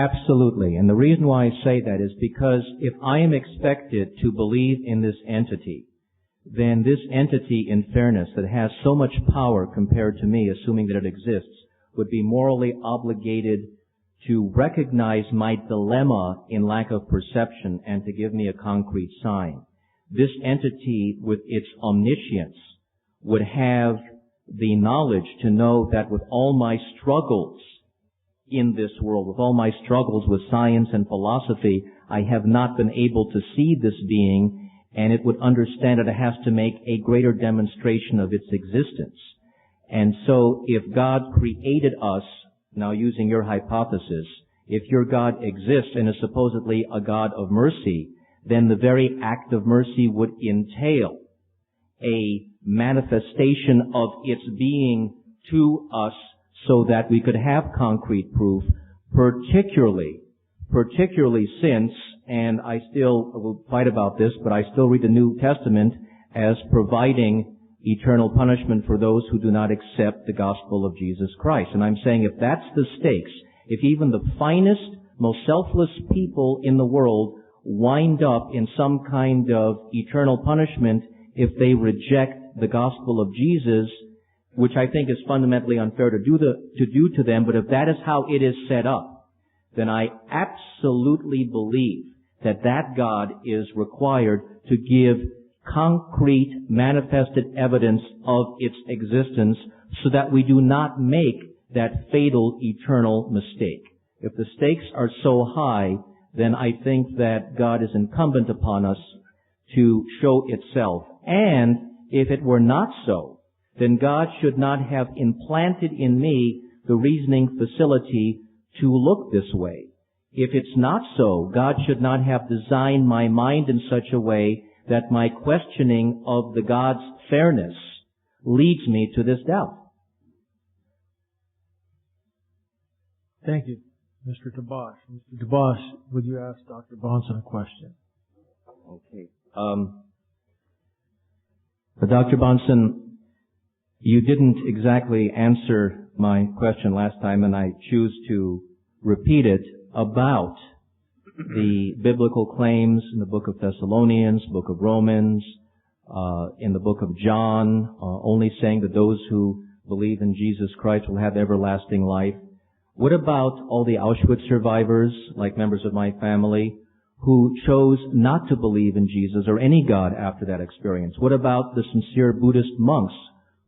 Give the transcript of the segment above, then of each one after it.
Absolutely. And the reason why I say that is because if I am expected to believe in this entity, then this entity, in fairness, that has so much power compared to me, assuming that it exists, would be morally obligated to recognize my dilemma in lack of perception and to give me a concrete sign. This entity, with its omniscience, would have the knowledge to know that with all my struggles in this world, with all my struggles with science and philosophy, I have not been able to see this being, and it would understand that it has to make a greater demonstration of its existence. And so if God created us, now using your hypothesis, if your God exists and is supposedly a God of mercy, then the very act of mercy would entail a manifestation of its being to us so that we could have concrete proof, particularly since, and I still will fight about this, but I still read the New Testament as providing eternal punishment for those who do not accept the gospel of Jesus Christ. And I'm saying if that's the stakes, if even the finest, most selfless people in the world wind up in some kind of eternal punishment if they reject the gospel of Jesus, which I think is fundamentally unfair to do to them, but if that is how it is set up, then I absolutely believe that that God is required to give concrete, manifested evidence of its existence so that we do not make that fatal eternal mistake. If the stakes are so high, then I think that God is incumbent upon us to show itself. And if it were not so, then God should not have implanted in me the reasoning facility to look this way. If it's not so, God should not have designed my mind in such a way that my questioning of the God's fairness leads me to this doubt. Thank you, Mr. Tabash. Mr. Tabash, would you ask Dr. Bahnsen a question? Okay. Dr. Bahnsen, you didn't exactly answer my question last time, and I choose to repeat it about the biblical claims in the book of Thessalonians, book of Romans, in the book of John, only saying that those who believe in Jesus Christ will have everlasting life. What about all the Auschwitz survivors, like members of my family, who chose not to believe in Jesus or any God after that experience? What about the sincere Buddhist monks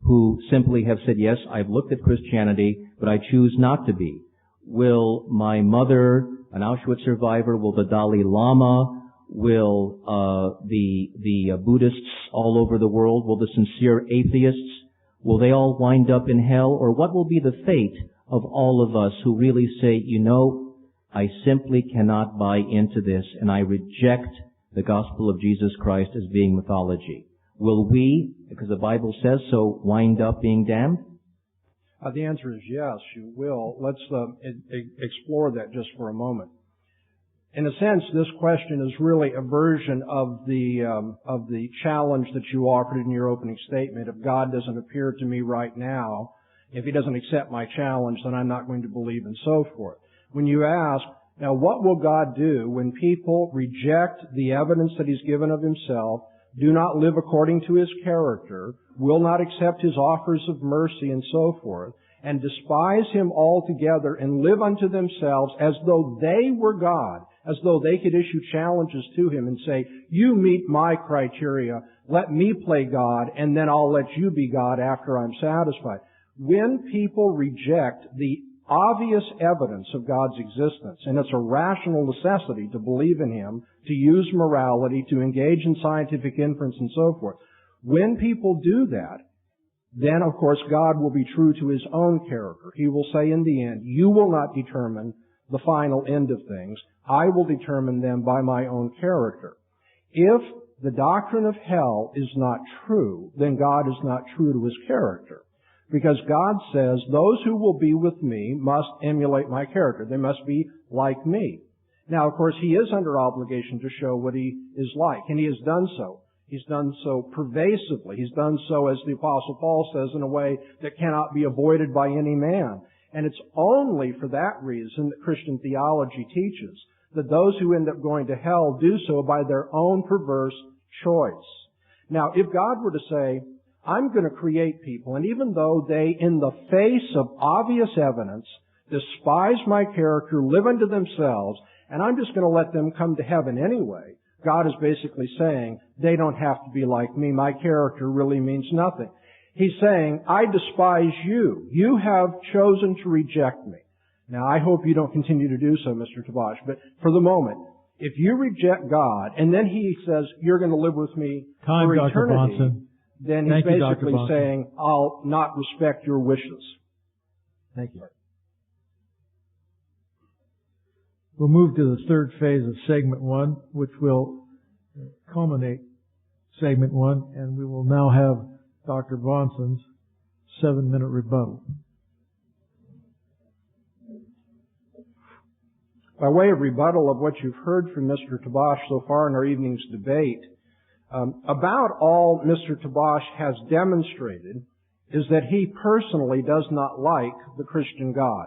who simply have said, yes, I've looked at Christianity, but I choose not to be? Will my mother, an Auschwitz survivor, will the Dalai Lama, will the Buddhists all over the world, will the sincere atheists, will they all wind up in hell? Or what will be the fate of all of us who really say, you know, I simply cannot buy into this and I reject the gospel of Jesus Christ as being mythology? Will we, because the Bible says so, wind up being damned? The answer is yes, you will. Let's explore that just for a moment. In a sense, this question is really a version of the challenge that you offered in your opening statement. If God doesn't appear to me right now, if He doesn't accept my challenge, then I'm not going to believe, and so forth. When you ask, now what will God do when people reject the evidence that He's given of Himself, do not live according to His character, will not accept His offers of mercy and so forth, and despise Him altogether and live unto themselves as though they were God, as though they could issue challenges to Him and say, you meet my criteria, let me play God, and then I'll let you be God after I'm satisfied. When people reject the obvious evidence of God's existence, and it's a rational necessity to believe in Him, to use morality, to engage in scientific inference and so forth. When people do that, then of course God will be true to His own character. He will say in the end, you will not determine the final end of things. I will determine them by my own character. If the doctrine of hell is not true, then God is not true to His character. Because God says, those who will be with me must emulate my character. They must be like me. Now, of course, He is under obligation to show what He is like, and He has done so. He's done so pervasively. He's done so, as the Apostle Paul says, in a way that cannot be avoided by any man. And it's only for that reason that Christian theology teaches that those who end up going to hell do so by their own perverse choice. Now, if God were to say, I'm going to create people, and even though they, in the face of obvious evidence, despise my character, live unto themselves, and I'm just going to let them come to heaven anyway, God is basically saying, they don't have to be like me. My character really means nothing. He's saying, I despise you. You have chosen to reject me. Now, I hope you don't continue to do so, Mr. Tabash, but for the moment, if you reject God, and then He says, you're going to live with me for eternity, Bahnsen. then He's basically saying, I'll not respect your wishes. Thank you. We'll move to the third phase of segment 1, which will culminate segment 1, and we will now have Dr. Bahnsen's 7-minute rebuttal. By way of rebuttal of what you've heard from Mr. Tabash so far in our evening's debate, about all Mr. Tabash has demonstrated is that he personally does not like the Christian God.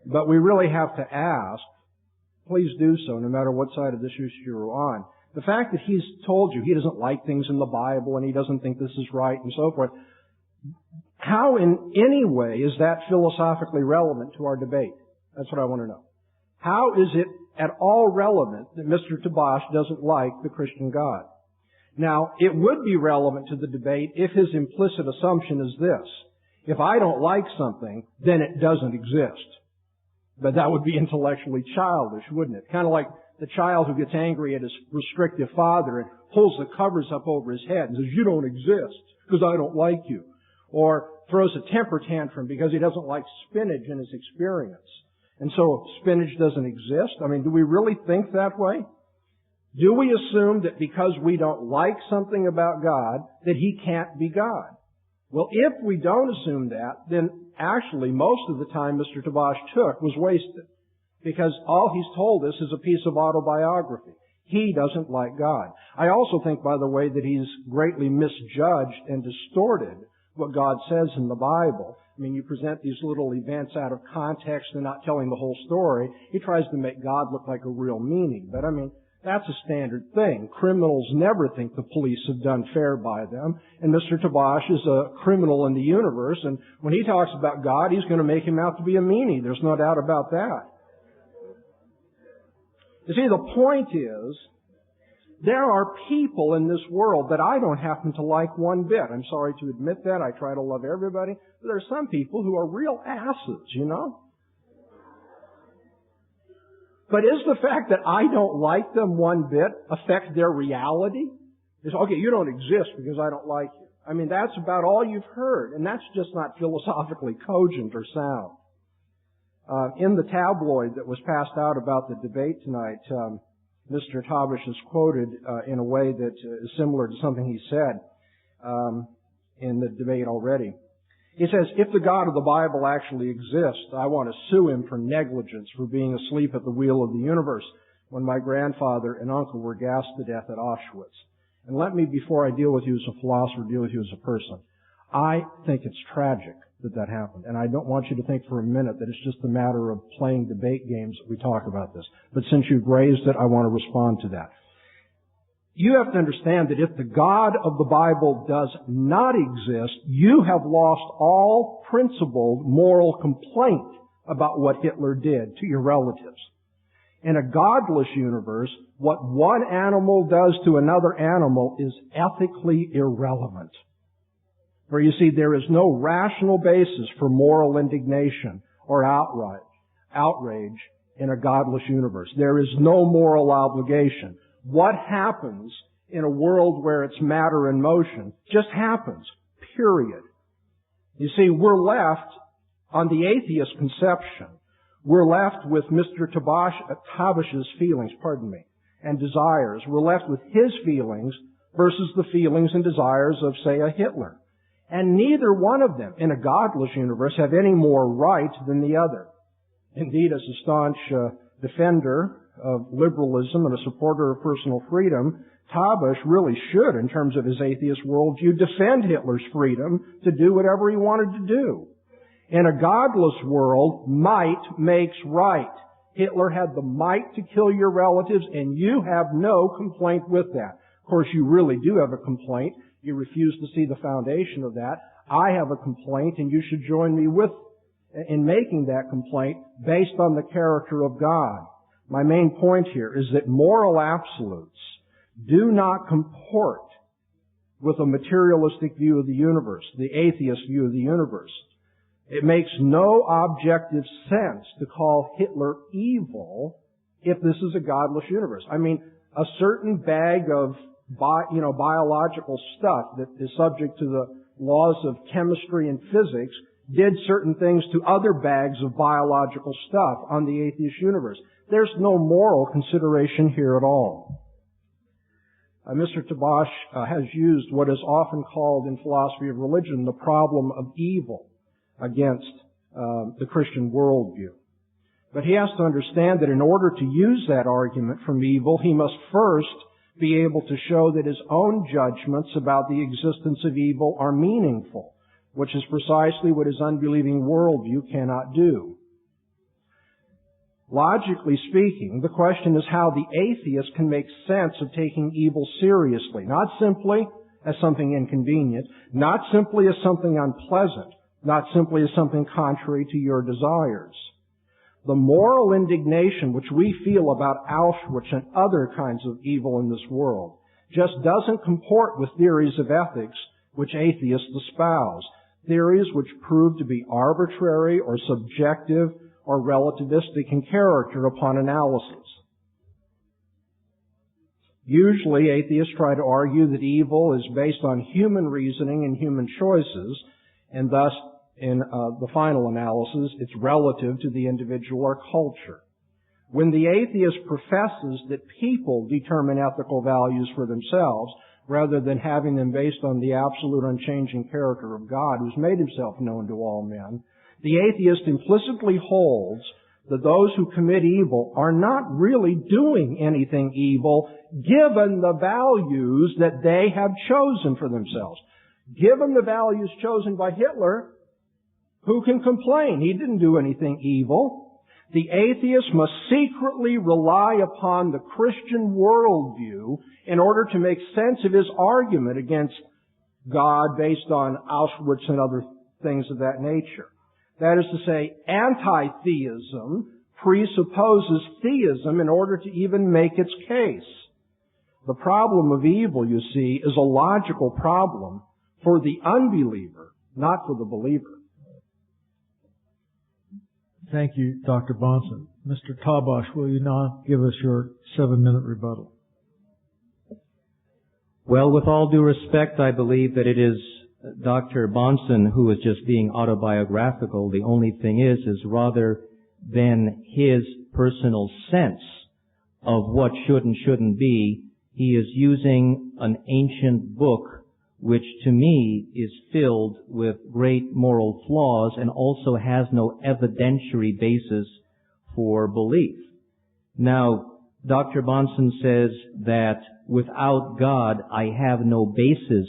But we really have to ask, please do so, no matter what side of this issue you're on. The fact that he's told you he doesn't like things in the Bible and he doesn't think this is right and so forth, how in any way is that philosophically relevant to our debate? That's what I want to know. How is it at all relevant that Mr. Tabash doesn't like the Christian God? Now, it would be relevant to the debate if his implicit assumption is this: if I don't like something, then it doesn't exist. But that would be intellectually childish, wouldn't it? Kind of like the child who gets angry at his restrictive father and pulls the covers up over his head and says, you don't exist because I don't like you. Or throws a temper tantrum because he doesn't like spinach in his experience. And so spinach doesn't exist? I mean, do we really think that way? Do we assume that because we don't like something about God, that He can't be God? Well, if we don't assume that, then actually most of the time Mr. Tabash took was wasted. Because all he's told us is a piece of autobiography. He doesn't like God. I also think, by the way, that he's greatly misjudged and distorted what God says in the Bible. I mean, you present these little events out of context and not telling the whole story. He tries to make God look like a real meanie. But I mean, that's a standard thing. Criminals never think the police have done fair by them. And Mr. Tabash is a criminal in the universe. And when he talks about God, he's going to make him out to be a meanie. There's no doubt about that. You see, the point is, there are people in this world that I don't happen to like one bit. I'm sorry to admit that. I try to love everybody. But there are some people who are real asses, you know? But is the fact that I don't like them one bit affect their reality? It's, okay, you don't exist because I don't like you. I mean, that's about all you've heard. And that's just not philosophically cogent or sound. In the tabloid that was passed out about the debate tonight, Mr. Tabash is quoted in a way that is similar to something he said in the debate already. He says, if the God of the Bible actually exists, I want to sue Him for negligence, for being asleep at the wheel of the universe when my grandfather and uncle were gassed to death at Auschwitz. And let me, before I deal with you as a philosopher, deal with you as a person. I think it's tragic that happened. And I don't want you to think for a minute that it's just a matter of playing debate games that we talk about this. But since you've raised it, I want to respond to that. You have to understand that if the God of the Bible does not exist, you have lost all principled moral complaint about what Hitler did to your relatives. In a godless universe, what one animal does to another animal is ethically irrelevant. For you see, there is no rational basis for moral indignation or outrage in a godless universe. There is no moral obligation. What happens in a world where it's matter in motion just happens, period. You see, we're left on the atheist conception. We're left with Mr. Tabash's feelings, and desires. We're left with his feelings versus the feelings and desires of, say, a Hitler. And neither one of them, in a godless universe, have any more right than the other. Indeed, as a staunch defender of liberalism and a supporter of personal freedom, Tabash really should, in terms of his atheist worldview, defend Hitler's freedom to do whatever he wanted to do. In a godless world, might makes right. Hitler had the might to kill your relatives, and you have no complaint with that. Of course, you really do have a complaint. You refuse to see the foundation of that. I have a complaint, and you should join me in making that complaint based on the character of God. My main point here is that moral absolutes do not comport with a materialistic view of the universe, the atheist view of the universe. It makes no objective sense to call Hitler evil if this is a godless universe. I mean, a certain bag of biological stuff that is subject to the laws of chemistry and physics did certain things to other bags of biological stuff on the atheist universe. There's no moral consideration here at all. Mr. Tabash has used what is often called in philosophy of religion the problem of evil against the Christian worldview. But he has to understand that in order to use that argument from evil, he must first be able to show that his own judgments about the existence of evil are meaningful, which is precisely what his unbelieving worldview cannot do. Logically speaking, the question is how the atheist can make sense of taking evil seriously, not simply as something inconvenient, not simply as something unpleasant, not simply as something contrary to your desires. The moral indignation which we feel about Auschwitz and other kinds of evil in this world just doesn't comport with theories of ethics which atheists espouse, theories which prove to be arbitrary or subjective or relativistic in character upon analysis. Usually, atheists try to argue that evil is based on human reasoning and human choices, and thus, in the final analysis, it's relative to the individual or culture. When the atheist professes that people determine ethical values for themselves, rather than having them based on the absolute unchanging character of God, who's made himself known to all men, the atheist implicitly holds that those who commit evil are not really doing anything evil given the values that they have chosen for themselves. Given the values chosen by Hitler, who can complain? He didn't do anything evil. The atheist must secretly rely upon the Christian worldview in order to make sense of his argument against God based on Auschwitz and other things of that nature. That is to say, anti-theism presupposes theism in order to even make its case. The problem of evil, you see, is a logical problem for the unbeliever, not for the believer. Thank you, Dr. Bahnsen. Mr. Tabash, will you now give us your 7-minute rebuttal? Well, with all due respect, I believe that it is Dr. Bahnsen who is just being autobiographical. The only thing is rather than his personal sense of what should and shouldn't be, he is using an ancient book which to me is filled with great moral flaws and also has no evidentiary basis for belief. Now, Dr. Bahnsen says that without God, I have no basis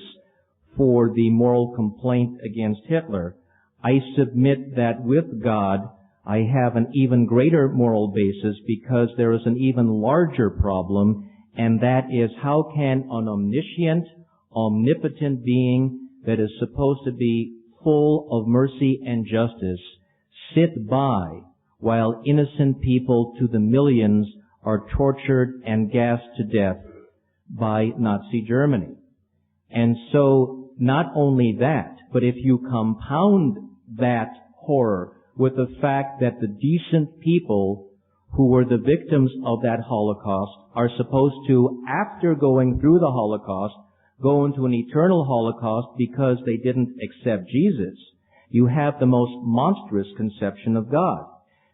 for the moral complaint against Hitler. I submit that with God, I have an even greater moral basis because there is an even larger problem, and that is how can an omniscient, omnipotent being that is supposed to be full of mercy and justice sit by while innocent people to the millions are tortured and gassed to death by Nazi Germany. And so, not only that, but if you compound that horror with the fact that the decent people who were the victims of that Holocaust are supposed to, after going through the Holocaust, go into an eternal Holocaust because they didn't accept Jesus, you have the most monstrous conception of God.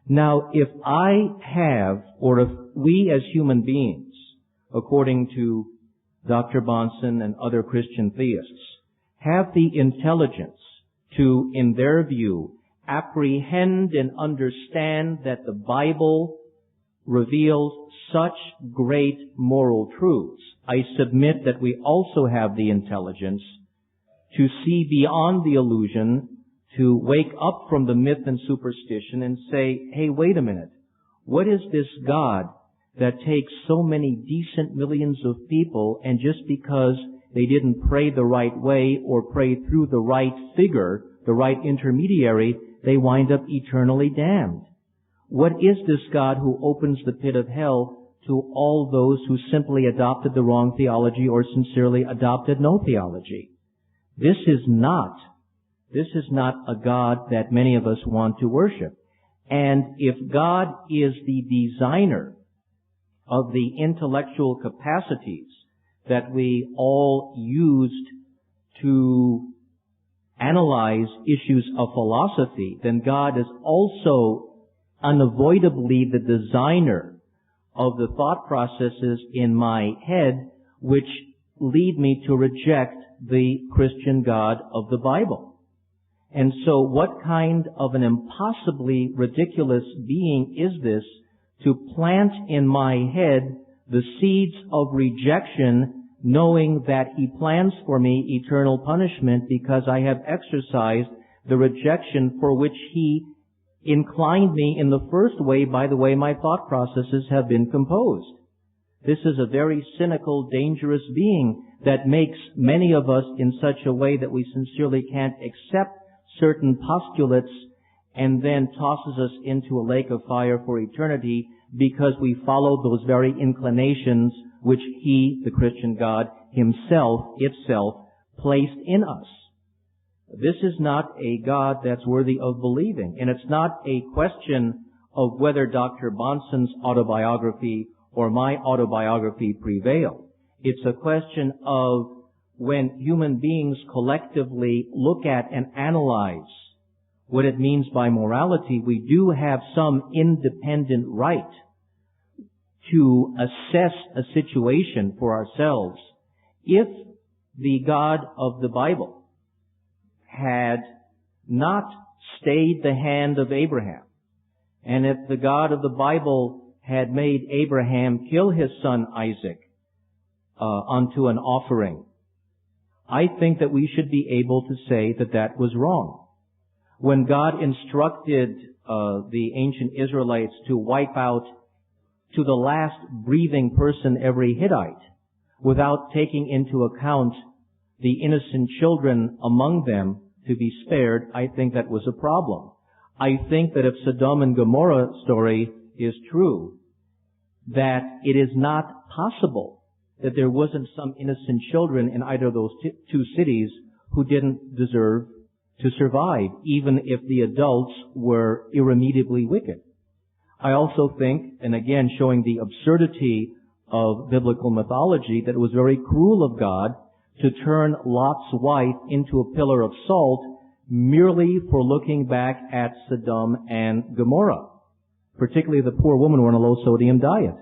Now, if I have, or if we as human beings, according to Dr. Bahnsen and other Christian theists, have the intelligence to, in their view, apprehend and understand that the Bible reveals such great moral truths, I submit that we also have the intelligence to see beyond the illusion, to wake up from the myth and superstition and say, hey, wait a minute. What is this God that takes so many decent millions of people, and just because they didn't pray the right way or pray through the right figure, the right intermediary, they wind up eternally damned? What is this God who opens the pit of hell to all those who simply adopted the wrong theology or sincerely adopted no theology? This is not a God that many of us want to worship. And if God is the designer of the intellectual capacities that we all used to analyze issues of philosophy, then God is also unavoidably the designer of the thought processes in my head which lead me to reject the Christian God of the Bible. And so what kind of an impossibly ridiculous being is this to plant in my head the seeds of rejection, knowing that He plans for me eternal punishment because I have exercised the rejection for which He inclined me in the first way by the way my thought processes have been composed. This is a very cynical, dangerous being that makes many of us in such a way that we sincerely can't accept certain postulates and then tosses us into a lake of fire for eternity because we follow those very inclinations which He, the Christian God, Himself, itself, placed in us. This is not a God that's worthy of believing, and it's not a question of whether Dr. Bahnsen's autobiography or my autobiography prevail. It's a question of when human beings collectively look at and analyze what it means by morality, we do have some independent right to assess a situation for ourselves. If the God of the Bible had not stayed the hand of Abraham, and if the God of the Bible had made Abraham kill his son Isaac unto an offering, I think that we should be able to say that that was wrong. When God instructed the ancient Israelites to wipe out to the last breathing person every Hittite without taking into account the innocent children among them to be spared, I think that was a problem. I think that if Sodom and Gomorrah story is true, that it is not possible that there wasn't some innocent children in either of those two cities who didn't deserve to survive, even if the adults were irremediably wicked. I also think, and again showing the absurdity of biblical mythology, that it was very cruel of God to turn Lot's wife into a pillar of salt merely for looking back at Sodom and Gomorrah, particularly the poor woman who were on a low-sodium diet.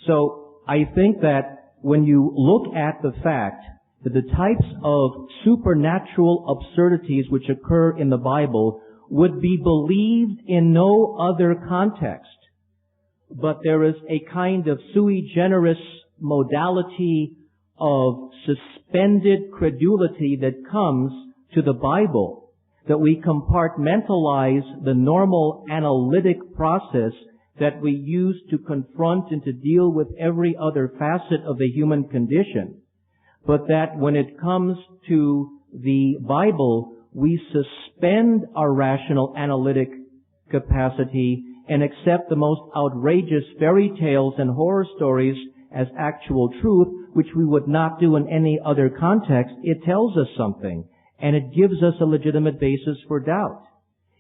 So I think that when you look at the fact that the types of supernatural absurdities which occur in the Bible would be believed in no other context, but there is a kind of sui generis modality of suspended credulity that comes to the Bible, that we compartmentalize the normal analytic process that we use to confront and to deal with every other facet of the human condition, but that when it comes to the Bible, we suspend our rational analytic capacity and accept the most outrageous fairy tales and horror stories as actual truth, which we would not do in any other context. It tells us something, and it gives us a legitimate basis for doubt.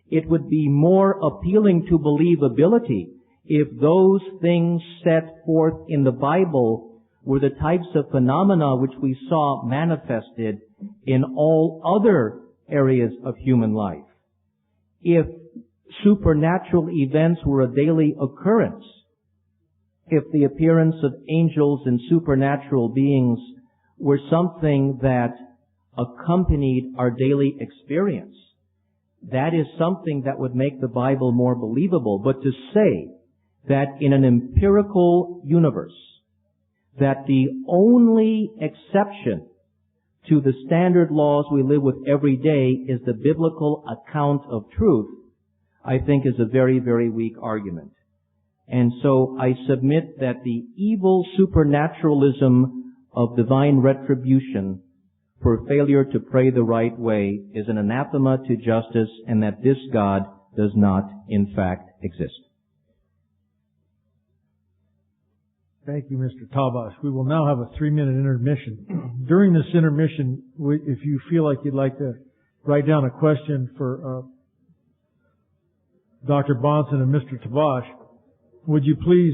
It would be more appealing to believability if those things set forth in the Bible were the types of phenomena which we saw manifested in all other areas of human life. If supernatural events were a daily occurrence, if the appearance of angels and supernatural beings were something that accompanied our daily experience, that is something that would make the Bible more believable. But to say that in an empirical universe, that the only exception to the standard laws we live with every day is the biblical account of truth, I think is a very, very weak argument. And so I submit that the evil supernaturalism of divine retribution for failure to pray the right way is an anathema to justice, and that this God does not, in fact, exist. Thank you, Mr. Tabash. We will now have a 3-minute intermission. During this intermission, if you feel like you'd like to write down a question for Dr. Bahnsen and Mr. Tabash, would you please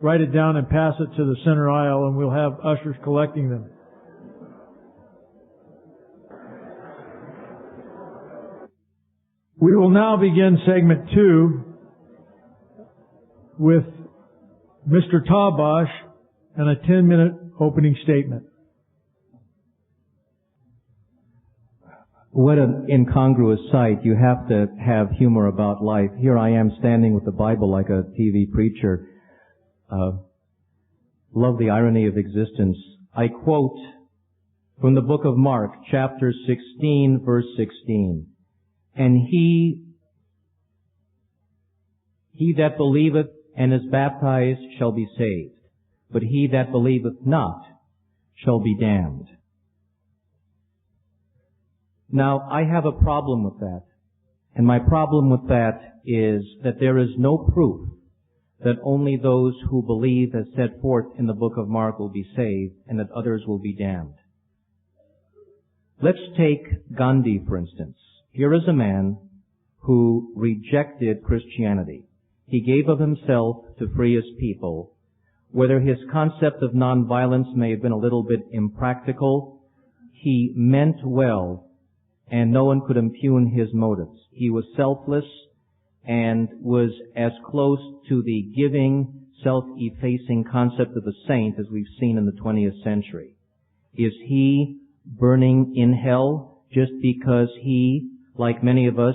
write it down and pass it to the center aisle, and we'll have ushers collecting them. We will now begin segment 2 with Mr. Tabash and a 10-minute opening statement. What an incongruous sight. You have to have humor about life. Here I am standing with the Bible like a TV preacher. Love the irony of existence. I quote from the book of Mark, chapter 16, verse 16. And he that believeth and is baptized shall be saved, but he that believeth not shall be damned. Now, I have a problem with that. And my problem with that is that there is no proof that only those who believe as set forth in the book of Mark will be saved and that others will be damned. Let's take Gandhi, for instance. Here is a man who rejected Christianity. He gave of himself to free his people. Whether his concept of nonviolence may have been a little bit impractical, he meant well, and no one could impugn his motives. He was selfless and was as close to the giving, self-effacing concept of a saint as we've seen in the 20th century. Is he burning in hell just because he, like many of us,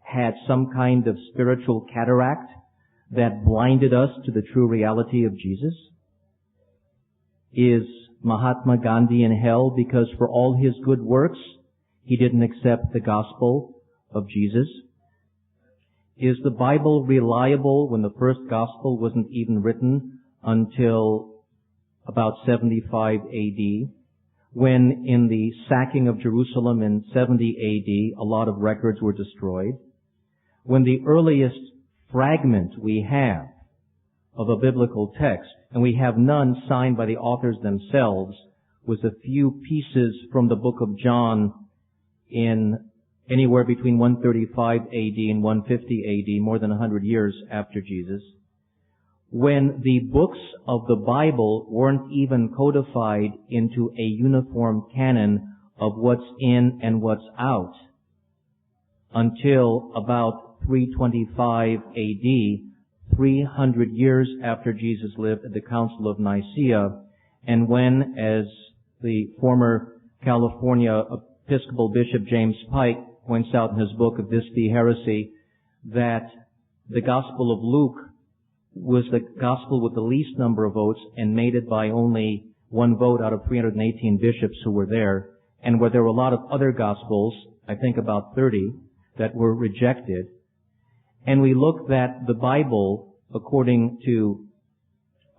had some kind of spiritual cataract that blinded us to the true reality of Jesus? Is Mahatma Gandhi in hell because for all his good works, he didn't accept the gospel of Jesus? Is the Bible reliable when the first gospel wasn't even written until about 75 AD? When in the sacking of Jerusalem in 70 AD, a lot of records were destroyed? When the earliest fragment we have of a biblical text, and we have none signed by the authors themselves, was a few pieces from the book of John in anywhere between 135 AD and 150 AD, more than 100 years after Jesus. When the books of the Bible weren't even codified into a uniform canon of what's in and what's out until about 325 AD, 300 years after Jesus lived at the Council of Nicaea, and when, as the former California Episcopal Bishop James Pike points out in his book Of This Be Heresy, that the Gospel of Luke was the gospel with the least number of votes and made it by only one vote out of 318 bishops who were there, and where there were a lot of other gospels, I think about 30, that were rejected. And we looked at the Bible according to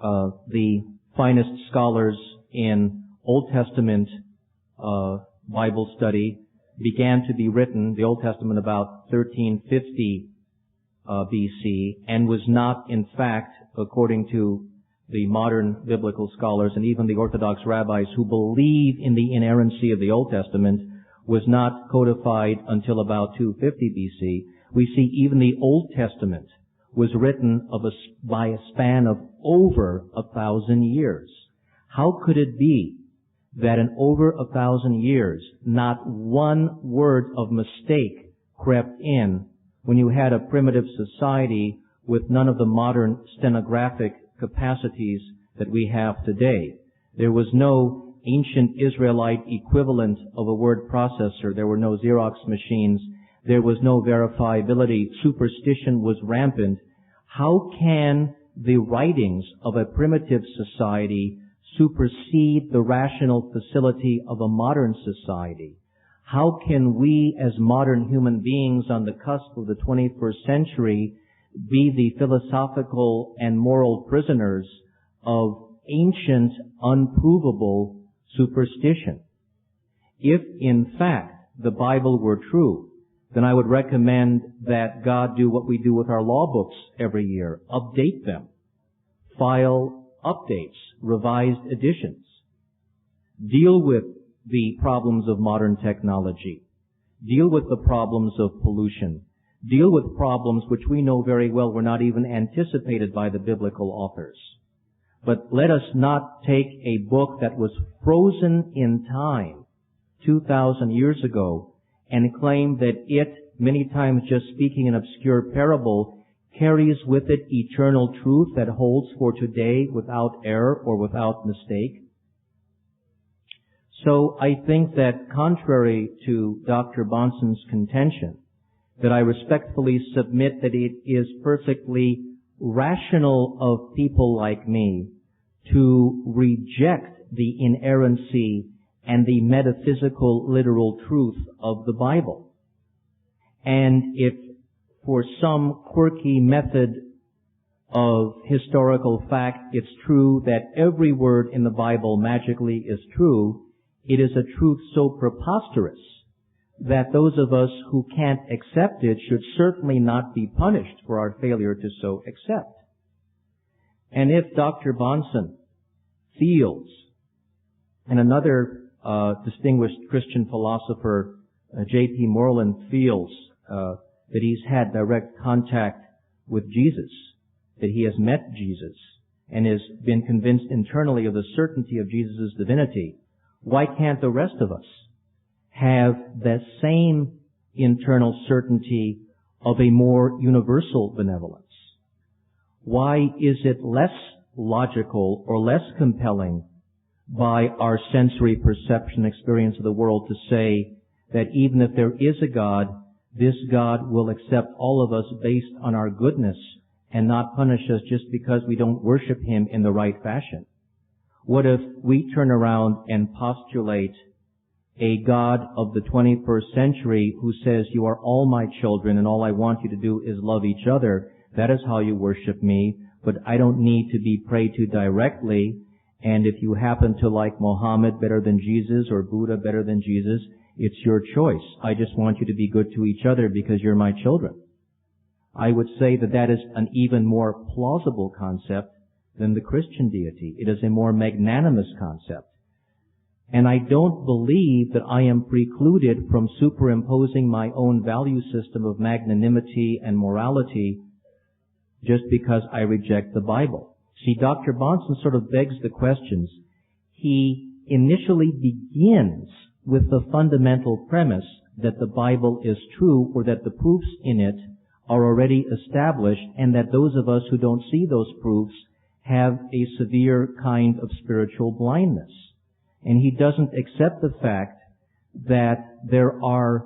the finest scholars in Old Testament Bible study, began to be written, the Old Testament, about 1350 BC, and was not, in fact, according to the modern biblical scholars and even the Orthodox rabbis who believe in the inerrancy of the Old Testament, was not codified until about 250 BC. We see even the Old Testament was written by a span of over 1,000 years. How could it be that in over 1,000 years, not one word of mistake crept in when you had a primitive society with none of the modern stenographic capacities that we have today? There was no ancient Israelite equivalent of a word processor. There were no Xerox machines. There was no verifiability. Superstition was rampant. How can the writings of a primitive society supersede the rational facility of a modern society? How can we as modern human beings on the cusp of the 21st century be the philosophical and moral prisoners of ancient, unprovable superstition? If, in fact, the Bible were true, then I would recommend that God do what we do with our law books every year. Update them. File updates, revised editions. Deal with the problems of modern technology. Deal with the problems of pollution. Deal with problems which we know very well were not even anticipated by the biblical authors. But let us not take a book that was frozen in time 2,000 years ago and claim that it, many times just speaking an obscure parable, carries with it eternal truth that holds for today without error or without mistake. So I think that contrary to Dr. Bahnsen's contention, that I respectfully submit that it is perfectly rational of people like me to reject the inerrancy and the metaphysical literal truth of the Bible. And if for some quirky method of historical fact it's true that every word in the Bible magically is true, it is a truth so preposterous that those of us who can't accept it should certainly not be punished for our failure to so accept. And if Dr. Bahnsen feels, and another distinguished Christian philosopher, J.P. Moreland, feels that he's had direct contact with Jesus, that he has met Jesus, and has been convinced internally of the certainty of Jesus' divinity, why can't the rest of us have that same internal certainty of a more universal benevolence? Why is it less logical or less compelling by our sensory perception experience of the world to say that even if there is a God, this God will accept all of us based on our goodness and not punish us just because we don't worship Him in the right fashion? What if we turn around and postulate a God of the 21st century who says, you are all my children and all I want you to do is love each other. That is how you worship me, but I don't need to be prayed to directly. And if you happen to like Muhammad better than Jesus or Buddha better than Jesus, it's your choice. I just want you to be good to each other because you're my children. I would say that that is an even more plausible concept than the Christian deity. It is a more magnanimous concept. And I don't believe that I am precluded from superimposing my own value system of magnanimity and morality just because I reject the Bible. See, Dr. Bahnsen sort of begs the questions. He initially begins with the fundamental premise that the Bible is true or that the proofs in it are already established and that those of us who don't see those proofs have a severe kind of spiritual blindness. And he doesn't accept the fact that there are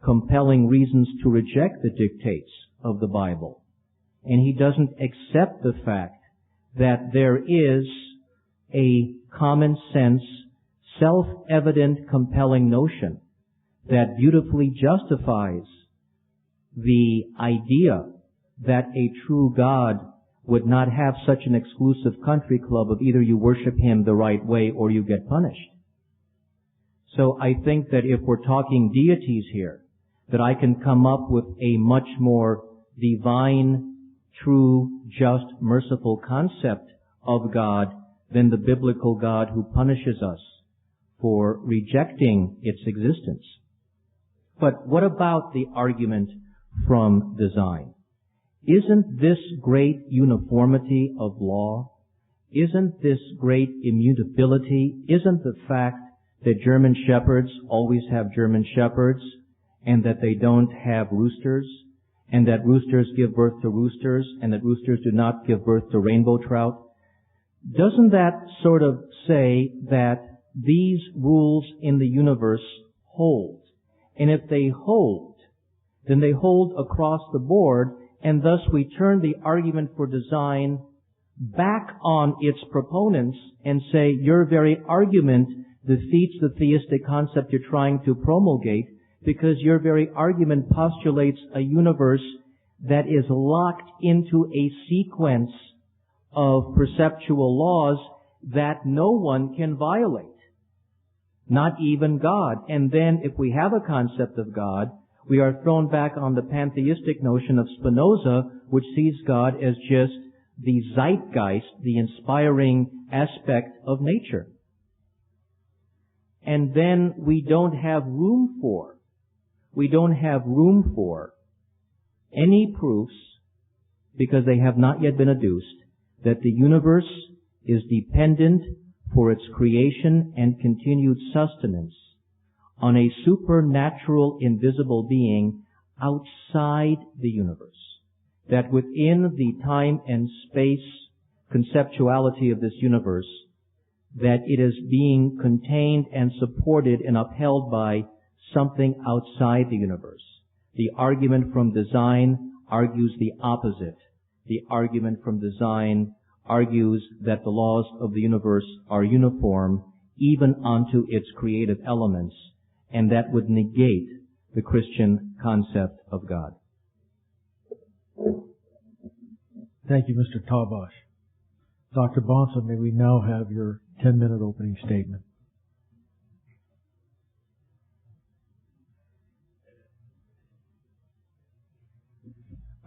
compelling reasons to reject the dictates of the Bible. And he doesn't accept the fact that there is a common sense, self-evident, compelling notion that beautifully justifies the idea that a true God would not have such an exclusive country club of either you worship Him the right way or you get punished. So I think that if we're talking deities here, that I can come up with a much more divine, true, just, merciful concept of God than the biblical God who punishes us for rejecting its existence. But what about the argument from design? Isn't this great uniformity of law? Isn't this great immutability? Isn't the fact that German shepherds always have German shepherds and that they don't have roosters and that roosters give birth to roosters and that roosters do not give birth to rainbow trout? Doesn't that sort of say that these rules in the universe hold? And if they hold, then they hold across the board, and thus we turn the argument for design back on its proponents and say, your very argument defeats the theistic concept you're trying to promulgate, because your very argument postulates a universe that is locked into a sequence of perceptual laws that no one can violate, not even God. And then if we have a concept of God, we are thrown back on the pantheistic notion of Spinoza, which sees God as just the zeitgeist, the inspiring aspect of nature. And then we don't have room for any proofs, because they have not yet been adduced, that the universe is dependent for its creation and continued sustenance on a supernatural invisible being outside the universe. That within the time and space conceptuality of this universe, that it is being contained and supported and upheld by something outside the universe. The argument from design argues the opposite. The argument from design argues that the laws of the universe are uniform even unto its creative elements, and that would negate the Christian concept of God. Thank you, Mr. Tabash. Dr. Bahnsen, may we now have your 10-minute opening statement.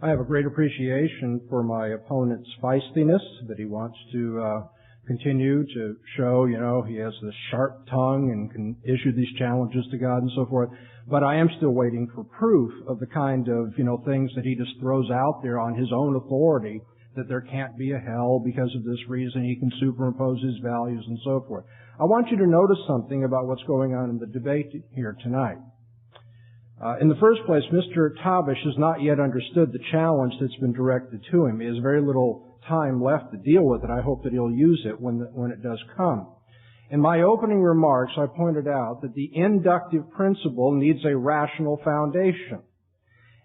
I have a great appreciation for my opponent's feistiness, that he wants to continue to show, he has this sharp tongue and can issue these challenges to God and so forth. But I am still waiting for proof of the kind of, things that he just throws out there on his own authority, that there can't be a hell because of this reason, he can superimpose his values and so forth. I want you to notice something about what's going on in the debate here tonight. In the first place, Mr. Tabash has not yet understood the challenge that's been directed to him. He has very little time left to deal with it. I hope that he'll use it when it does come. In my opening remarks, I pointed out that the inductive principle needs a rational foundation,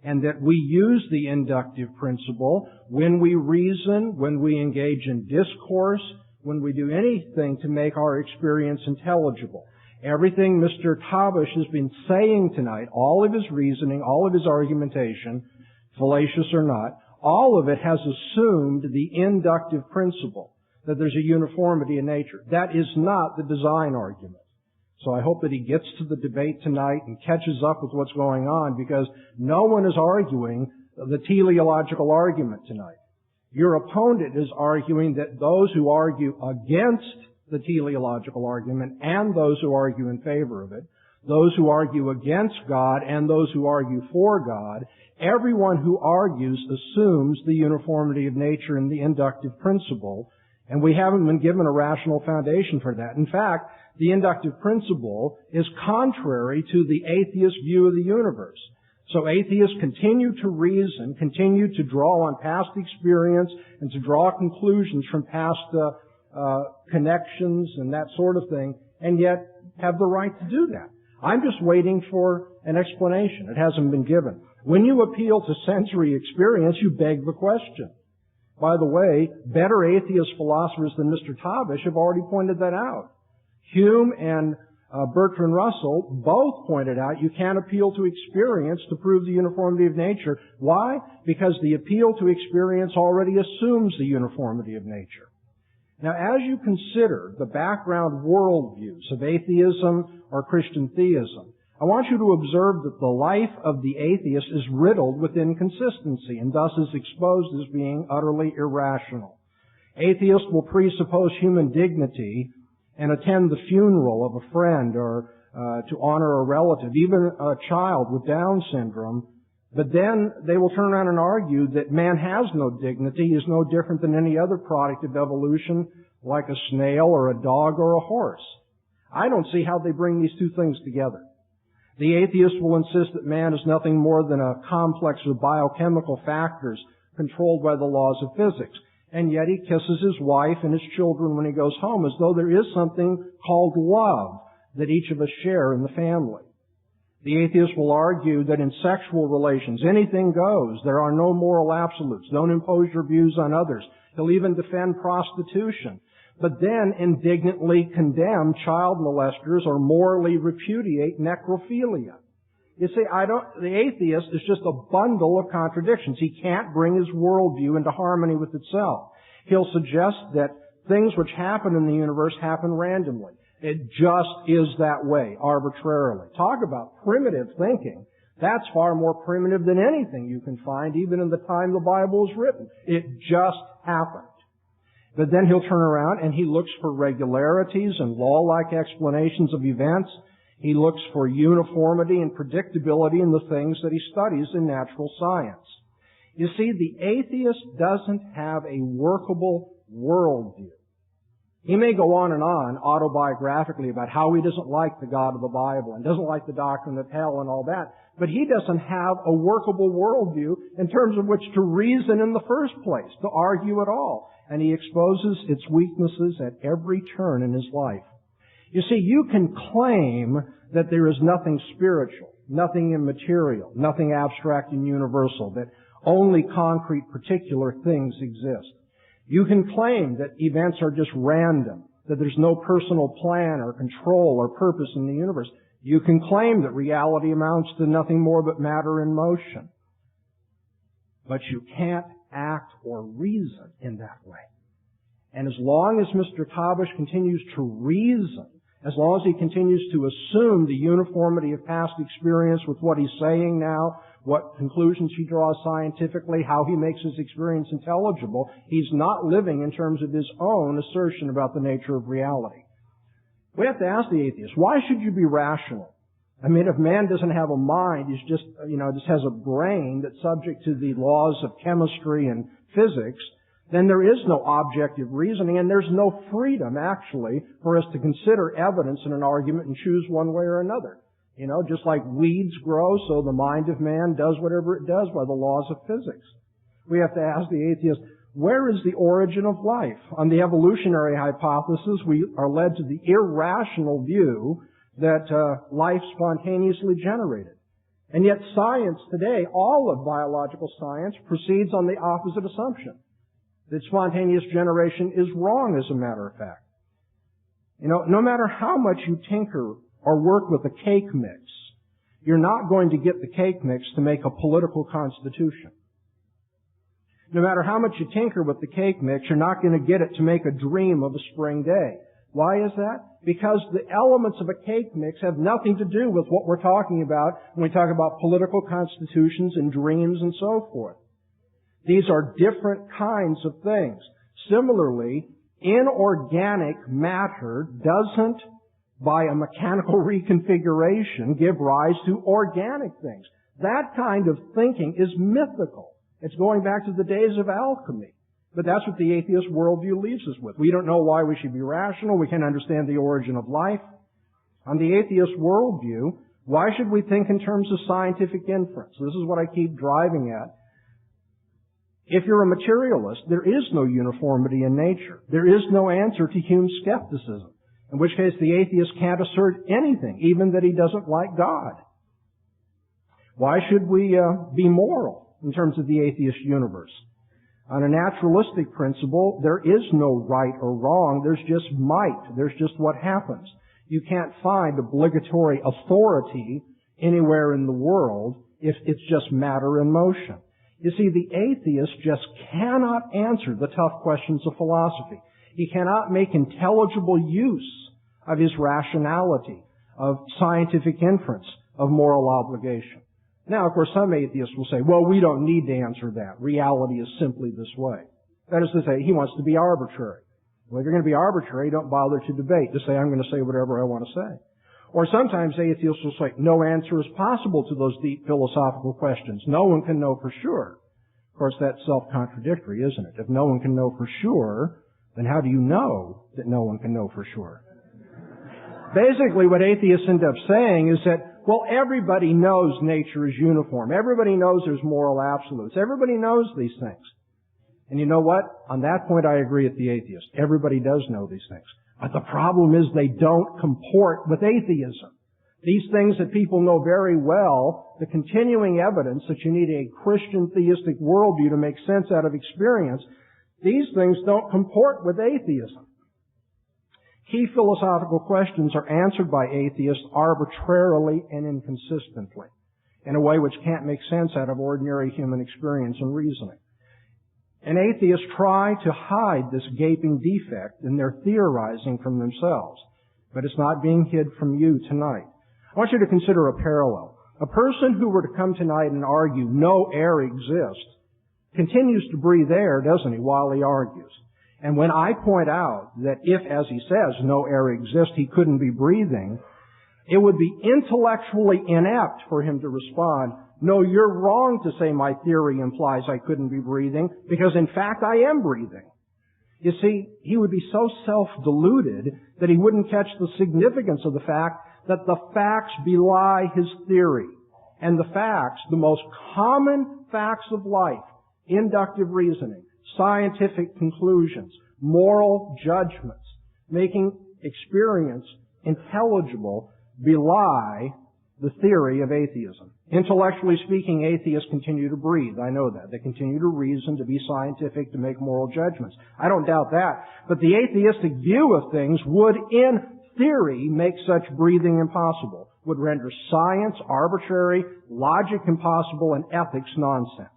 and that we use the inductive principle when we reason, when we engage in discourse, when we do anything to make our experience intelligible. Everything Mr. Tabash has been saying tonight, all of his reasoning, all of his argumentation, fallacious or not, all of it has assumed the inductive principle, that there's a uniformity in nature. That is not the design argument. So I hope that he gets to the debate tonight and catches up with what's going on, because no one is arguing the teleological argument tonight. Your opponent is arguing that those who argue against the teleological argument and those who argue in favor of it, those who argue against God and those who argue for God, everyone who argues assumes the uniformity of nature in the inductive principle, and we haven't been given a rational foundation for that. In fact, the inductive principle is contrary to the atheist view of the universe. So atheists continue to reason, continue to draw on past experience and to draw conclusions from past connections and that sort of thing, and yet have the right to do that. I'm just waiting for an explanation. It hasn't been given. When you appeal to sensory experience, you beg the question. By the way, better atheist philosophers than Mr. Tabash have already pointed that out. Hume and Bertrand Russell both pointed out you can't appeal to experience to prove the uniformity of nature. Why? Because the appeal to experience already assumes the uniformity of nature. Now, as you consider the background worldviews of atheism or Christian theism, I want you to observe that the life of the atheist is riddled with inconsistency and thus is exposed as being utterly irrational. Atheists will presuppose human dignity and attend the funeral of a friend or to honor a relative, even a child with Down syndrome, but then they will turn around and argue that man has no dignity, is no different than any other product of evolution, like a snail or a dog or a horse. I don't see how they bring these two things together. The atheist will insist that man is nothing more than a complex of biochemical factors controlled by the laws of physics. And yet he kisses his wife and his children when he goes home, as though there is something called love that each of us share in the family. The atheist will argue that in sexual relations, anything goes. There are no moral absolutes. Don't impose your views on others. He'll even defend prostitution, but then indignantly condemn child molesters or morally repudiate necrophilia. You see, the atheist is just a bundle of contradictions. He can't bring his worldview into harmony with itself. He'll suggest that things which happen in the universe happen randomly. It just is that way, arbitrarily. Talk about primitive thinking. That's far more primitive than anything you can find, even in the time the Bible was written. It just happened. But then he'll turn around and he looks for regularities and law-like explanations of events. He looks for uniformity and predictability in the things that he studies in natural science. You see, the atheist doesn't have a workable worldview. He may go on and on autobiographically about how he doesn't like the God of the Bible and doesn't like the doctrine of hell and all that, but he doesn't have a workable worldview in terms of which to reason in the first place, to argue at all. And he exposes its weaknesses at every turn in his life. You see, you can claim that there is nothing spiritual, nothing immaterial, nothing abstract and universal, that only concrete particular things exist. You can claim that events are just random, that there's no personal plan or control or purpose in the universe. You can claim that reality amounts to nothing more but matter in motion. But you can't act or reason in that way. And as long as Mr. Tabash continues to reason, as long as he continues to assume the uniformity of past experience with what he's saying now, what conclusions he draws scientifically, how he makes his experience intelligible, he's not living in terms of his own assertion about the nature of reality. We have to ask the atheist, why should you be rational? I mean, if man doesn't have a mind, he's just has a brain that's subject to the laws of chemistry and physics, then there is no objective reasoning and there's no freedom, actually, for us to consider evidence in an argument and choose one way or another. Just like weeds grow, so the mind of man does whatever it does by the laws of physics. We have to ask the atheist, where is the origin of life? On the evolutionary hypothesis, we are led to the irrational view that life spontaneously generated. And yet science today, all of biological science, proceeds on the opposite assumption, that spontaneous generation is wrong, as a matter of fact. No matter how much you tinker or work with a cake mix, you're not going to get the cake mix to make a political constitution. No matter how much you tinker with the cake mix, you're not going to get it to make a dream of a spring day. Why is that? Because the elements of a cake mix have nothing to do with what we're talking about when we talk about political constitutions and dreams and so forth. These are different kinds of things. Similarly, inorganic matter doesn't, by a mechanical reconfiguration, give rise to organic things. That kind of thinking is mythical. It's going back to the days of alchemy. But that's what the atheist worldview leaves us with. We don't know why we should be rational. We can't understand the origin of life. On the atheist worldview, why should we think in terms of scientific inference? This is what I keep driving at. If you're a materialist, there is no uniformity in nature. There is no answer to Hume's skepticism, in which case the atheist can't assert anything, even that he doesn't like God. Why should we be moral in terms of the atheist universe? On a naturalistic principle, there is no right or wrong. There's just might. There's just what happens. You can't find obligatory authority anywhere in the world if it's just matter in motion. You see, the atheist just cannot answer the tough questions of philosophy. He cannot make intelligible use of his rationality, of scientific inference, of moral obligation. Now, of course, some atheists will say, well, we don't need to answer that. Reality is simply this way. That is to say, he wants to be arbitrary. Well, if you're going to be arbitrary, don't bother to debate. Just say, I'm going to say whatever I want to say. Or sometimes atheists will say, no answer is possible to those deep philosophical questions. No one can know for sure. Of course, that's self-contradictory, isn't it? If no one can know for sure, then how do you know that no one can know for sure? Basically, what atheists end up saying is that, well, everybody knows nature is uniform. Everybody knows there's moral absolutes. Everybody knows these things. And you know what? On that point, I agree with the atheist. Everybody does know these things. But the problem is they don't comport with atheism. These things that people know very well, the continuing evidence that you need a Christian theistic worldview to make sense out of experience, These things don't comport with atheism. Key philosophical questions are answered by atheists arbitrarily and inconsistently, in a way which can't make sense out of ordinary human experience and reasoning. And atheists try to hide this gaping defect in their theorizing from themselves, but it's not being hid from you tonight. I want you to consider a parallel. A person who were to come tonight and argue no air exists continues to breathe air, doesn't he, while he argues. And when I point out that if, as he says, no air exists, he couldn't be breathing, it would be intellectually inept for him to respond, no, you're wrong to say my theory implies I couldn't be breathing, because in fact I am breathing. You see, he would be so self-deluded that he wouldn't catch the significance of the fact that the facts belie his theory. And the facts, the most common facts of life, inductive reasoning, scientific conclusions, moral judgments, making experience intelligible, belie the theory of atheism. Intellectually speaking, atheists continue to breathe. I know that. They continue to reason, to be scientific, to make moral judgments. I don't doubt that. But the atheistic view of things would, in theory, make such breathing impossible, would render science arbitrary, logic impossible, and ethics nonsense.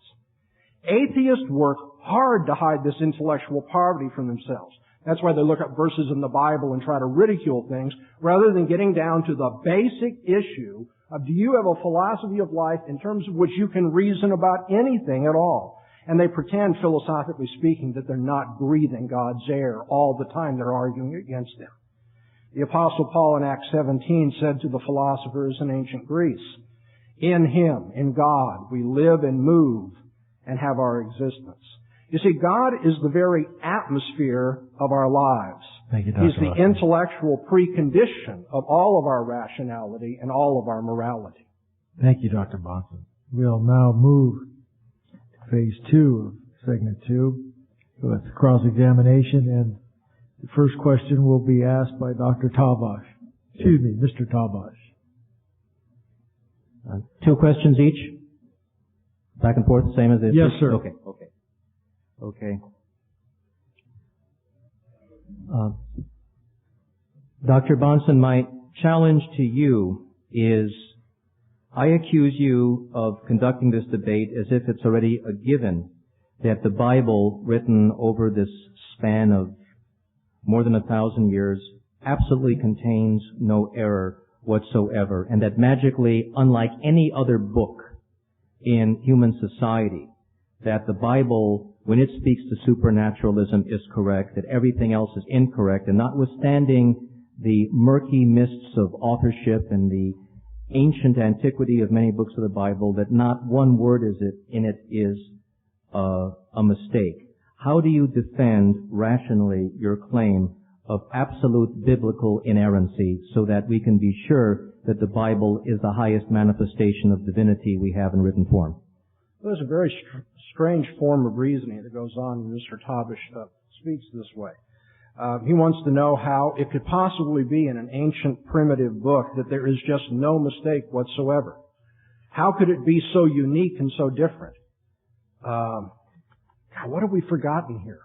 Atheists work hard to hide this intellectual poverty from themselves. That's why they look up verses in the Bible and try to ridicule things, rather than getting down to the basic issue of, do you have a philosophy of life in terms of which you can reason about anything at all? And they pretend, philosophically speaking, that they're not breathing God's air all the time they're arguing against Him. The Apostle Paul in Acts 17 said to the philosophers in ancient Greece, in Him, in God, we live and move and have our existence. You see, God is the very atmosphere of our lives. Thank you, Dr. He's the intellectual precondition of all of our rationality and all of our morality. Thank you, Dr. Bahnsen. We'll now move to phase 2 of segment 2 with cross-examination, and the first question will be asked by Dr. Tabash. Excuse me, Mr. Tabash. 2 questions each? Back and forth, same as this? Yes, sir. Okay. Dr. Bahnsen, my challenge to you is, I accuse you of conducting this debate as if it's already a given that the Bible, written over this span of more than 1,000 years, absolutely contains no error whatsoever, and that magically, unlike any other book in human society, that the Bible, when it speaks to supernaturalism, is correct, that everything else is incorrect, and notwithstanding the murky mists of authorship and the ancient antiquity of many books of the Bible, that not one word in it is a mistake. How do you defend rationally your claim of absolute biblical inerrancy so that we can be sure that the Bible is the highest manifestation of divinity we have in written form? There's a very strange form of reasoning that goes on when Mr. Tabash speaks this way. He wants to know how it could possibly be in an ancient primitive book that there is just no mistake whatsoever. How could it be so unique and so different? God, what have we forgotten here?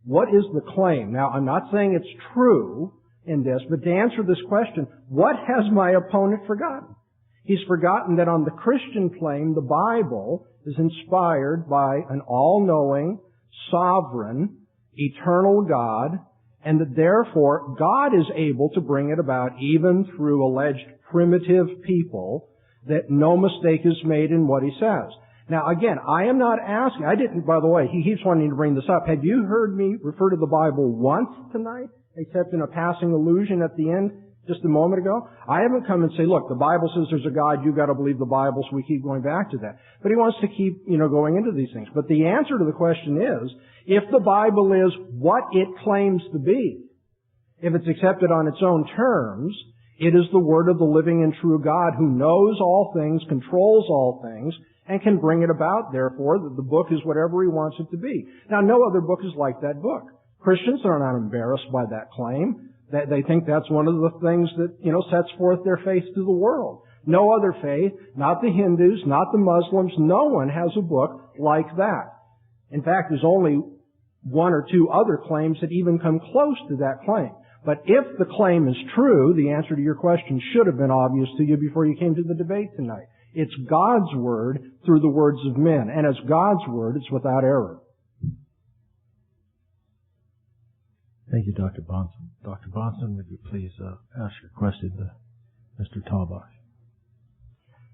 What is the claim? Now, I'm not saying it's true in this, but to answer this question, what has my opponent forgotten? He's forgotten that on the Christian claim, the Bible is inspired by an all-knowing, sovereign, eternal God, and that therefore God is able to bring it about even through alleged primitive people, that no mistake is made in what he says. Now again, I am not asking, I didn't, by the way, he keeps wanting to bring this up. Have you heard me refer to the Bible once tonight, except in a passing allusion at the end just a moment ago? I haven't come and say, look, the Bible says there's a God, you've got to believe the Bible, so we keep going back to that. But he wants to keep, going into these things. But the answer to the question is, if the Bible is what it claims to be, if it's accepted on its own terms, it is the Word of the living and true God who knows all things, controls all things, and can bring it about, therefore, that the book is whatever He wants it to be. Now, no other book is like that book. Christians are not embarrassed by that claim. They think that's one of the things that, sets forth their faith to the world. No other faith, not the Hindus, not the Muslims, no one has a book like that. In fact, there's only one or two other claims that even come close to that claim. But if the claim is true, the answer to your question should have been obvious to you before you came to the debate tonight. It's God's Word through the words of men. And as God's Word, it's without error. Thank you, Dr. Bahnsen. Dr. Bahnsen, would you please ask your question to Mr. Tabash?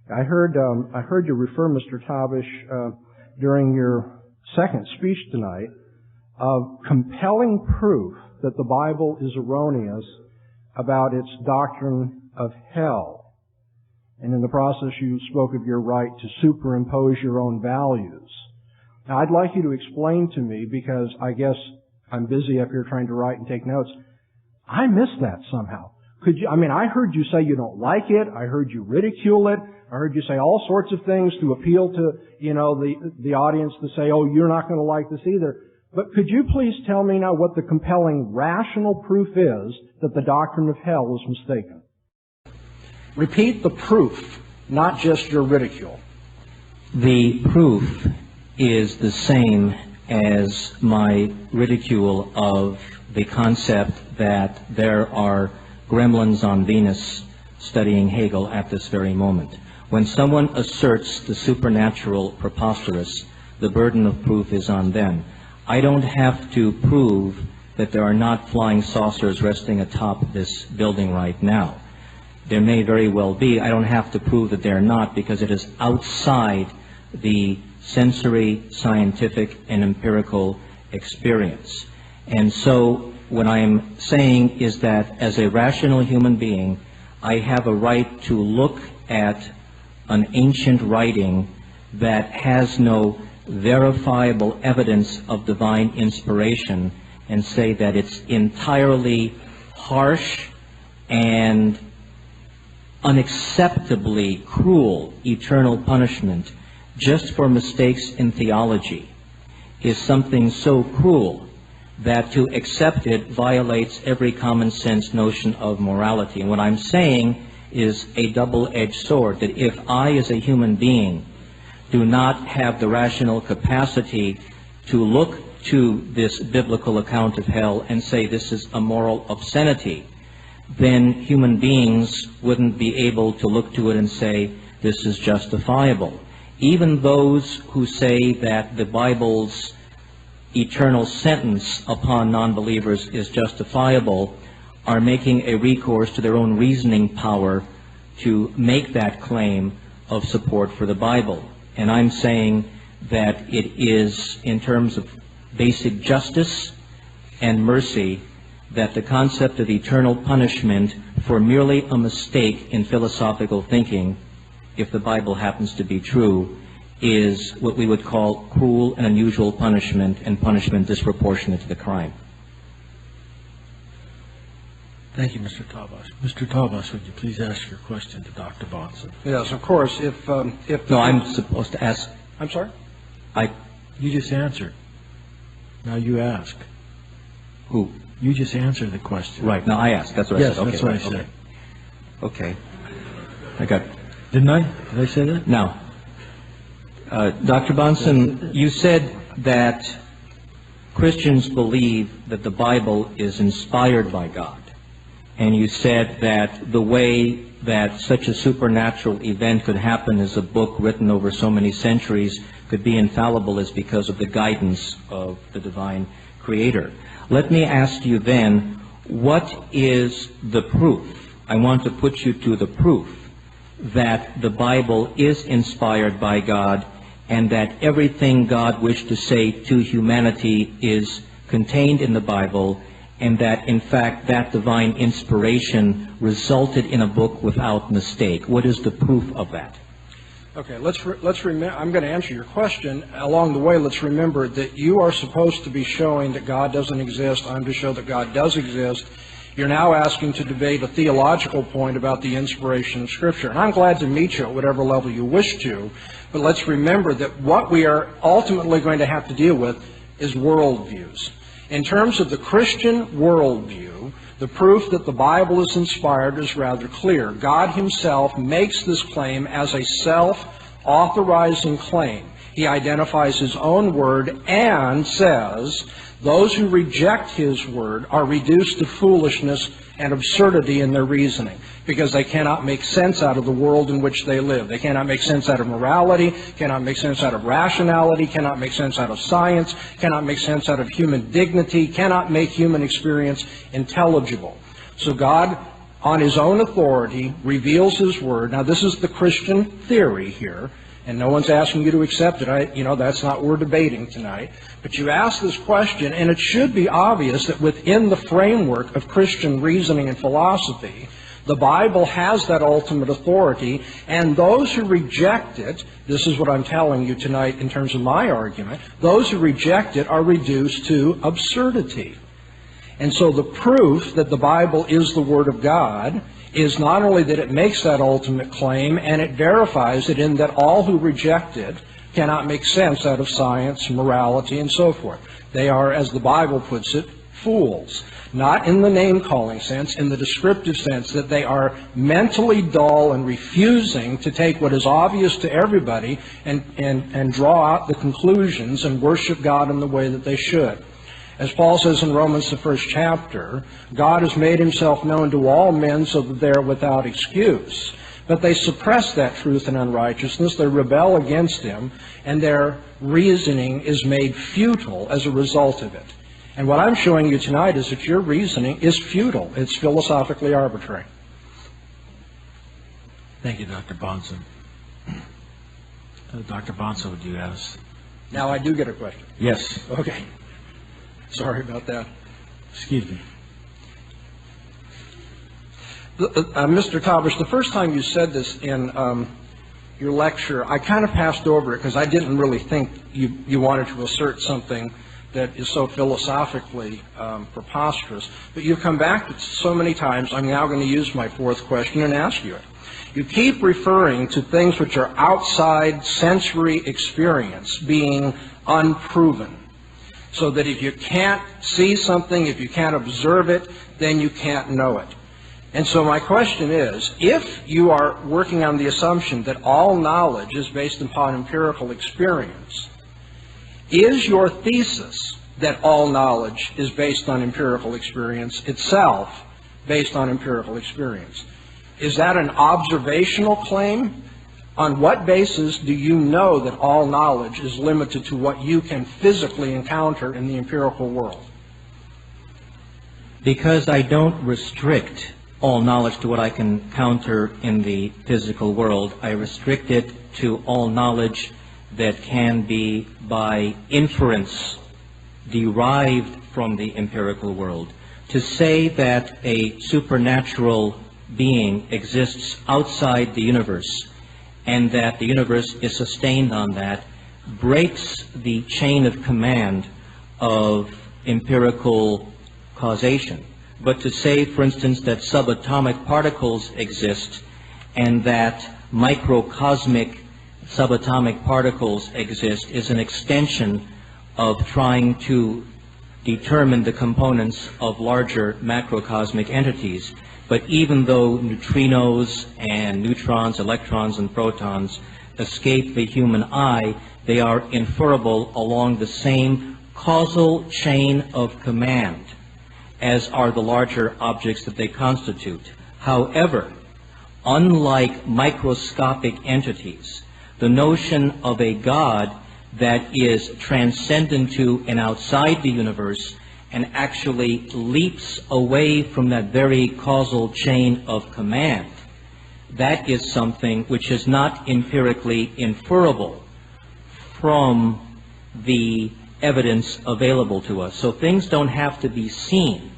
I heard you refer, Mr. Tabash, during your second speech tonight, of compelling proof that the Bible is erroneous about its doctrine of hell. And in the process, you spoke of your right to superimpose your own values. Now, I'd like you to explain to me, because I guess I'm busy up here trying to write and take notes. I missed that somehow. I heard you say you don't like it. I heard you ridicule it. I heard you say all sorts of things to appeal to, the audience to say, oh, you're not going to like this either. But could you please tell me now what the compelling rational proof is that the doctrine of hell is mistaken? Repeat the proof, not just your ridicule. The proof is the same as my ridicule of the concept that there are gremlins on Venus studying Hegel at this very moment. When someone asserts the supernatural preposterous, the burden of proof is on them. I don't have to prove that there are not flying saucers resting atop this building right now. There may very well be. I don't have to prove that they're not, because it is outside the sensory, scientific, and empirical experience. And so what I am saying is that as a rational human being, I have a right to look at an ancient writing that has no verifiable evidence of divine inspiration and say that it's entirely harsh and unacceptably cruel eternal punishment just for mistakes in theology is something so cruel that to accept it violates every common sense notion of morality. And what I'm saying is a double-edged sword, that if I as a human being do not have the rational capacity to look to this biblical account of hell and say this is a moral obscenity, then human beings wouldn't be able to look to it and say this is justifiable. Even those who say that the Bible's eternal sentence upon non-believers is justifiable are making a recourse to their own reasoning power to make that claim of support for the Bible. And I'm saying that it is, in terms of basic justice and mercy, that the concept of eternal punishment for merely a mistake in philosophical thinking, if the Bible happens to be true, is what we would call cruel and unusual punishment, and punishment disproportionate to the crime. Thank you, Mr. Tabash. Mr. Tabash, would you please ask your question to Dr. Bahnsen? Yes, of course. No, I'm supposed to ask. I'm sorry? You just answered. Now you ask. Who? You just answered the question. Right. Now I asked. That's what I said. Yes, that's what I said. Okay. I got. Didn't I? Did I say that? Now, Dr. Bahnsen, you said that Christians believe that the Bible is inspired by God. And you said that the way that such a supernatural event could happen as a book written over so many centuries could be infallible is because of the guidance of the divine creator. Let me ask you then, what is the proof? I want to put you to the proof that the Bible is inspired by God and that everything God wished to say to humanity is contained in the Bible, and that, in fact, that divine inspiration resulted in a book without mistake. What is the proof of that? Okay, let's remember. I'm going to answer your question. Along the way, let's remember that you are supposed to be showing that God doesn't exist. I'm to show that God does exist. You're now asking to debate a theological point about the inspiration of Scripture. And I'm glad to meet you at whatever level you wish to. But let's remember that what we are ultimately going to have to deal with is worldviews. In terms of the Christian worldview, the proof that the Bible is inspired is rather clear. God himself makes this claim as a self-authorizing claim. He identifies his own word and says Those who reject His Word are reduced to foolishness and absurdity in their reasoning, because they cannot make sense out of the world in which they live. They cannot make sense out of morality, cannot make sense out of rationality, cannot make sense out of science, cannot make sense out of human dignity, cannot make human experience intelligible. So God, on His own authority, reveals His Word. Now, this is the Christian theory here, and no one's asking you to accept it. That's not what we're debating tonight. But you ask this question, and it should be obvious that within the framework of Christian reasoning and philosophy, the Bible has that ultimate authority, and those who reject it, this is what I'm telling you tonight in terms of my argument, those who reject it are reduced to absurdity. And so the proof that the Bible is the Word of God is not only that it makes that ultimate claim, and it verifies it in that all who reject it cannot make sense out of science, morality, and so forth. They are, as the Bible puts it, fools. Not in the name-calling sense, in the descriptive sense that they are mentally dull and refusing to take what is obvious to everybody and draw out the conclusions and worship God in the way that they should. As Paul says in Romans, the 1st chapter, God has made Himself known to all men so that they are without excuse. But they suppress that truth in unrighteousness, they rebel against Him, and their reasoning is made futile as a result of it. And what I'm showing you tonight is that your reasoning is futile. It's philosophically arbitrary. Thank you, Dr. Bahnsen. Dr. Bahnsen, would you ask? Now I do get a question. Yes. Okay. Sorry about that. Excuse me. Mr. Tabash, the first time you said this in your lecture, I kind of passed over it because I didn't really think you wanted to assert something that is so philosophically preposterous. But you've come back to it so many times, I'm now going to use my fourth question and ask you it. You keep referring to things which are outside sensory experience being unproven. So that if you can't see something, if you can't observe it, then you can't know it. And so my question is, if you are working on the assumption that all knowledge is based upon empirical experience, is your thesis that all knowledge is based on empirical experience itself based on empirical experience? Is that an observational claim? On what basis do you know that all knowledge is limited to what you can physically encounter in the empirical world? Because I don't restrict all knowledge to what I can encounter in the physical world. I restrict it to all knowledge that can be by inference derived from the empirical world. To say that a supernatural being exists outside the universe and that the universe is sustained on that breaks the chain of command of empirical causation. But to say, for instance, that subatomic particles exist and that microcosmic subatomic particles exist is an extension of trying to determine the components of larger macrocosmic entities. But even though neutrinos and neutrons, electrons and protons escape the human eye, they are inferable along the same causal chain of command as are the larger objects that they constitute. However, unlike microscopic entities, the notion of a God that is transcendent to and outside the universe and actually leaps away from that very causal chain of command, that is something which is not empirically inferable from the evidence available to us. So things don't have to be seen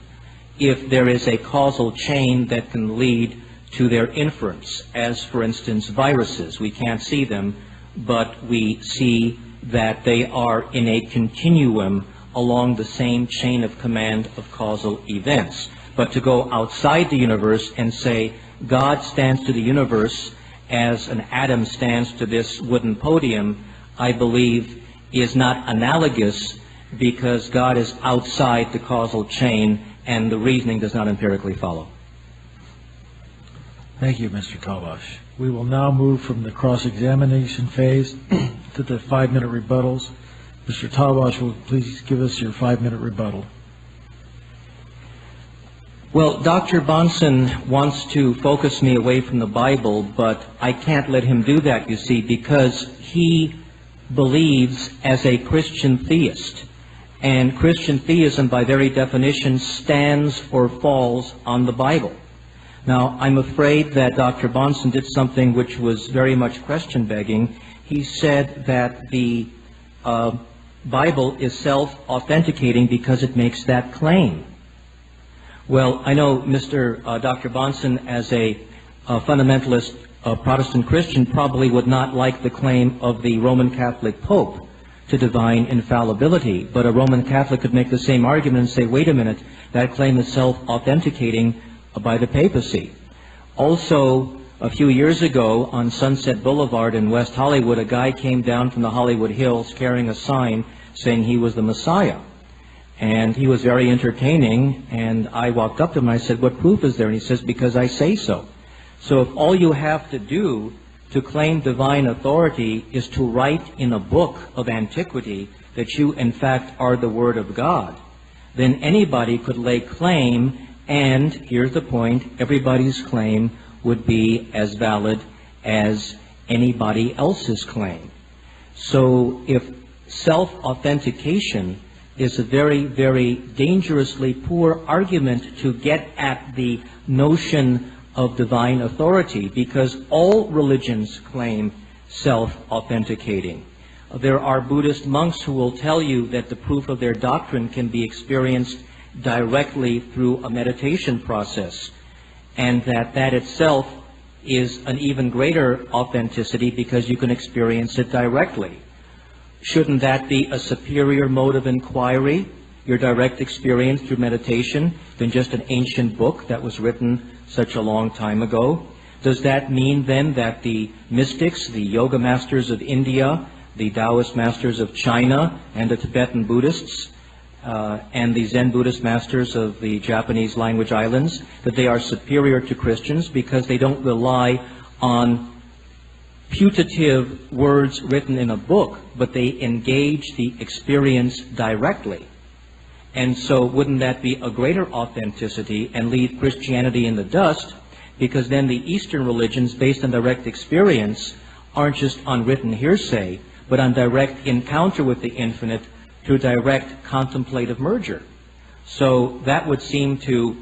if there is a causal chain that can lead to their inference. As, for instance, viruses. We can't see them, but we see that they are in a continuum along the same chain of command of causal events. But to go outside the universe and say God stands to the universe as an atom stands to this wooden podium, I believe is not analogous, because God is outside the causal chain and the reasoning does not empirically follow. Thank you, Mr. Tabash. We will now move from the cross-examination phase to the 5-minute rebuttals. Mr. Tabash will please give us your 5-minute rebuttal. Well, Dr. Bahnsen wants to focus me away from the Bible, but I can't let him do that, you see, because he believes as a Christian theist. And Christian theism, by very definition, stands or falls on the Bible. Now, I'm afraid that Dr. Bahnsen did something which was very much question-begging. He said that the Bible is self-authenticating because it makes that claim. Well, I know Dr. Bahnsen, as a fundamentalist Protestant Christian, probably would not like the claim of the Roman Catholic Pope to divine infallibility. But a Roman Catholic could make the same argument and say, wait a minute, that claim is self-authenticating by the papacy. Also, a few years ago on Sunset Boulevard in West Hollywood, a guy came down from the Hollywood Hills carrying a sign saying he was the Messiah. And he was very entertaining, and I walked up to him and I said, what proof is there? And he says, because I say so. So if all you have to do to claim divine authority is to write in a book of antiquity that you in fact are the Word of God, then anybody could lay claim, and here's the point, everybody's claim would be as valid as anybody else's claim. So if self-authentication is a very, very dangerously poor argument to get at the notion of divine authority, because all religions claim self-authenticating. There are Buddhist monks who will tell you that the proof of their doctrine can be experienced directly through a meditation process, and that itself is an even greater authenticity because you can experience it directly. Shouldn't that be a superior mode of inquiry, your direct experience through meditation, than just an ancient book that was written such a long time ago? Does that mean then that the mystics, the yoga masters of India, the Taoist masters of China, and the Tibetan Buddhists, and the Zen Buddhist masters of the Japanese language islands, that they are superior to Christians because they don't rely on putative words written in a book, but they engage the experience directly? And so wouldn't that be a greater authenticity and leave Christianity in the dust, because then the Eastern religions based on direct experience aren't just on written hearsay, but on direct encounter with the infinite through direct contemplative merger. So that would seem to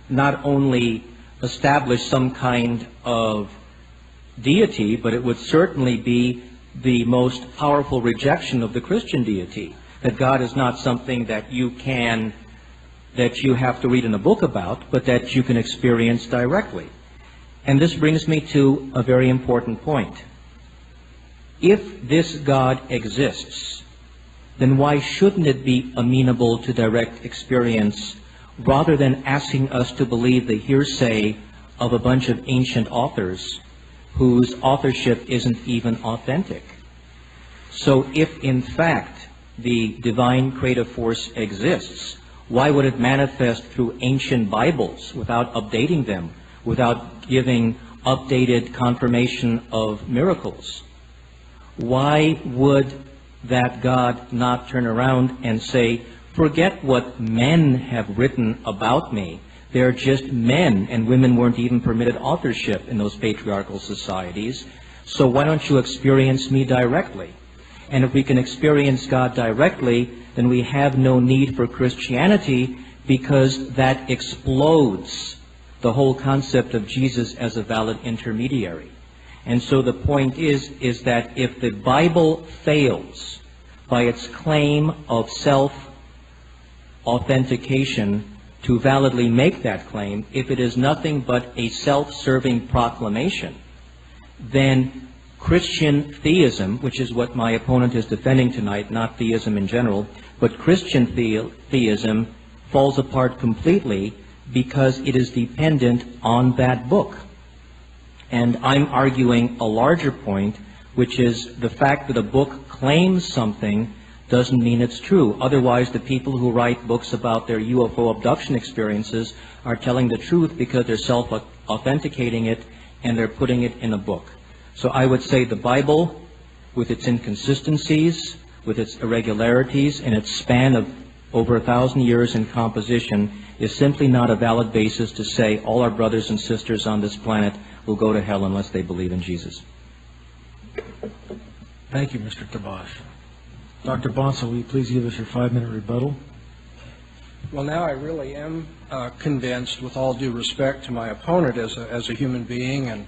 not only establish some kind of deity, but it would certainly be the most powerful rejection of the Christian deity, that God is not something that you have to read in a book about, but that you can experience directly. And this brings me to a very important point. If this God exists, then why shouldn't it be amenable to direct experience rather than asking us to believe the hearsay of a bunch of ancient authors whose authorship isn't even authentic? So if in fact the divine creative force exists, why would it manifest through ancient Bibles without updating them, without giving updated confirmation of miracles? Why would that God not turn around and say, forget what men have written about me. They're just men, and women weren't even permitted authorship in those patriarchal societies. So why don't you experience me directly? And if we can experience God directly, then we have no need for Christianity, because that explodes the whole concept of Jesus as a valid intermediary. And so the point is that if the Bible fails by its claim of self-authentication to validly make that claim, if it is nothing but a self-serving proclamation, then Christian theism, which is what my opponent is defending tonight, not theism in general, but Christian theism falls apart completely because it is dependent on that book. And I'm arguing a larger point, which is the fact that a book claims something doesn't mean it's true. Otherwise, the people who write books about their UFO abduction experiences are telling the truth because they're self-authenticating it and they're putting it in a book. So I would say the Bible, with its inconsistencies, with its irregularities and its span of over 1,000 years in composition, is simply not a valid basis to say all our brothers and sisters on this planet will go to hell unless they believe in Jesus. Thank you, Mr. Tabash. Dr. Bahnsen, will you please give us your 5-minute rebuttal? Well, now I really am convinced, with all due respect to my opponent as a human being and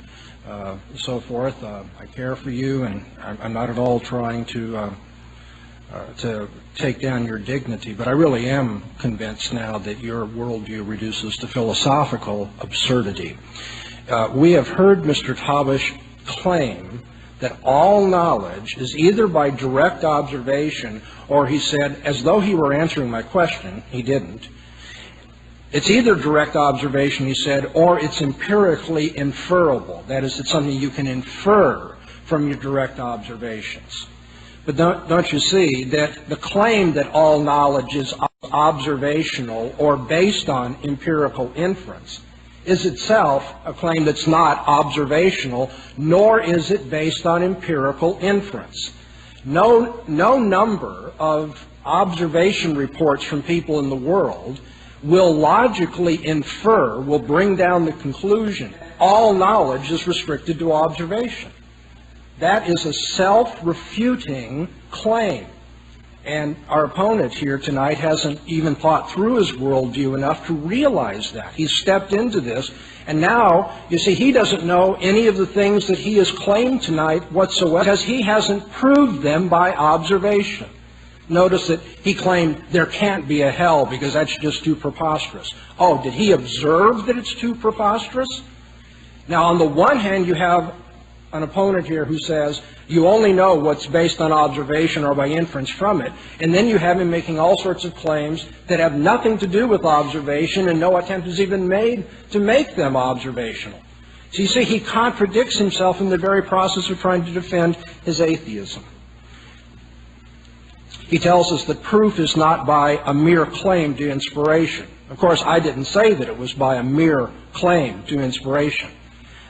so forth. I care for you, and I'm not at all trying to take down your dignity, but I really am convinced now that your worldview reduces to philosophical absurdity. We have heard Mr. Tabash claim that all knowledge is either by direct observation, or he said, as though he were answering my question, he didn't. It's either direct observation, he said, or it's empirically inferable. That is, it's something you can infer from your direct observations. But don't you see that the claim that all knowledge is observational or based on empirical inference is itself a claim that's not observational, nor is it based on empirical inference. No number of observation reports from people in the world will logically infer, will bring down the conclusion, all knowledge is restricted to observation. That is a self-refuting claim. And our opponent here tonight hasn't even thought through his worldview enough to realize that. He's stepped into this, and now, you see, he doesn't know any of the things that he has claimed tonight whatsoever because he hasn't proved them by observation. Notice that he claimed there can't be a hell because that's just too preposterous. Oh, did he observe that it's too preposterous? Now, on the one hand, you have an opponent here who says you only know what's based on observation or by inference from it, and then you have him making all sorts of claims that have nothing to do with observation, and no attempt is even made to make them observational. So you see, he contradicts himself in the very process of trying to defend his atheism. He tells us that proof is not by a mere claim to inspiration. Of course, I didn't say that it was by a mere claim to inspiration.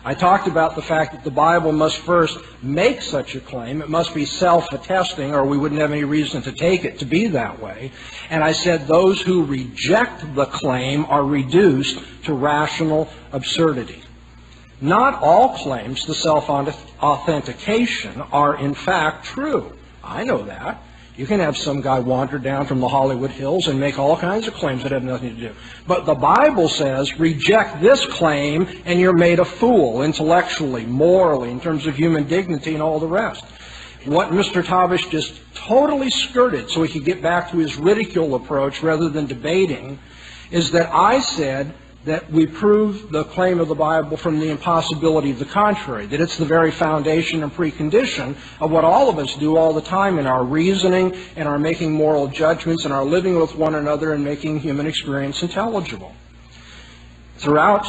I talked about the fact that the Bible must first make such a claim. It must be self-attesting, or we wouldn't have any reason to take it to be that way. And I said those who reject the claim are reduced to rational absurdity. Not all claims to self-authentication are in fact true. I know that. You can have some guy wander down from the Hollywood Hills and make all kinds of claims that have nothing to do. But the Bible says, reject this claim and you're made a fool intellectually, morally, in terms of human dignity and all the rest. What Mr. Tabash just totally skirted so he could get back to his ridicule approach rather than debating is that I said that we prove the claim of the Bible from the impossibility of the contrary, that it's the very foundation and precondition of what all of us do all the time in our reasoning, and our making moral judgments, and our living with one another and making human experience intelligible. Throughout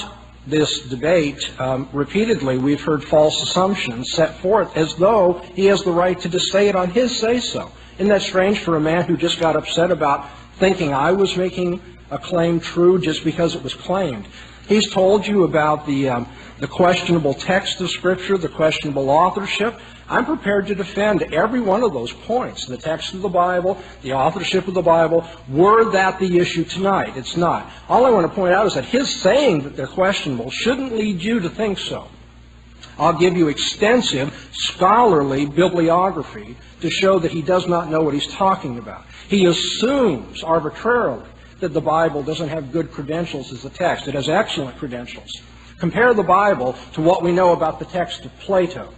this debate, repeatedly we've heard false assumptions set forth as though he has the right to just say it on his say-so. Isn't that strange for a man who just got upset about thinking I was making a claim true just because it was claimed? He's told you about the questionable text of Scripture, the questionable authorship. I'm prepared to defend every one of those points. The text of the Bible, the authorship of the Bible, were that the issue tonight. It's not. All I want to point out is that his saying that they're questionable shouldn't lead you to think so. I'll give you extensive scholarly bibliography to show that he does not know what he's talking about. He assumes arbitrarily that the Bible doesn't have good credentials as a text. It has excellent credentials. Compare the Bible to what we know about the text of Plato.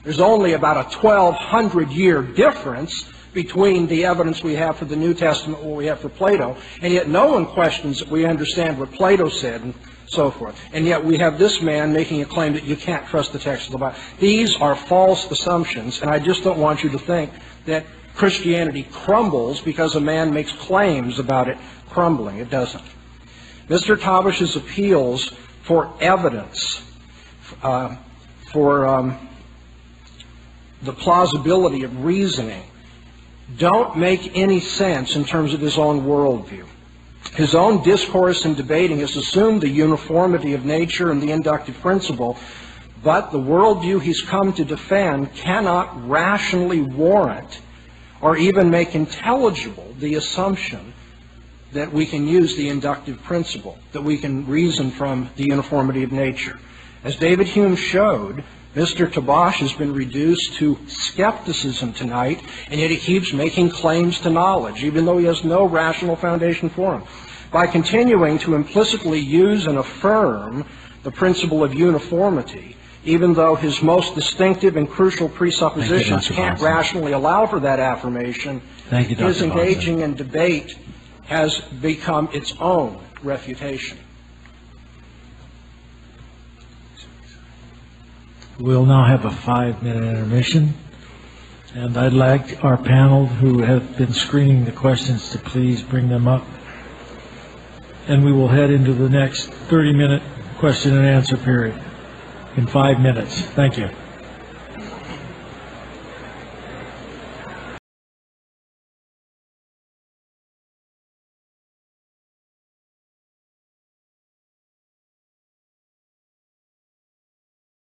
There's only about a 1,200-year difference between the evidence we have for the New Testament and what we have for Plato, and yet no one questions that we understand what Plato said and so forth. And yet we have this man making a claim that you can't trust the text of the Bible. These are false assumptions, and I just don't want you to think that Christianity crumbles because a man makes claims about it crumbling. It doesn't. Mr. Tabash's appeals for evidence, for the plausibility of reasoning, don't make any sense in terms of his own worldview. His own discourse in debating has assumed the uniformity of nature and the inductive principle, but the worldview he's come to defend cannot rationally warrant or even make intelligible the assumption that we can use the inductive principle, that we can reason from the uniformity of nature. As David Hume showed, Mr. Tabash has been reduced to skepticism tonight, and yet he keeps making claims to knowledge, even though he has no rational foundation for them. By continuing to implicitly use and affirm the principle of uniformity, even though his most distinctive and crucial presuppositions can't rationally allow for that affirmation, his engaging in debate has become its own refutation. We'll now have a 5-minute intermission, and I'd like our panel who have been screening the questions to please bring them up. And we will head into the next 30-minute question and answer period in 5 minutes. Thank you.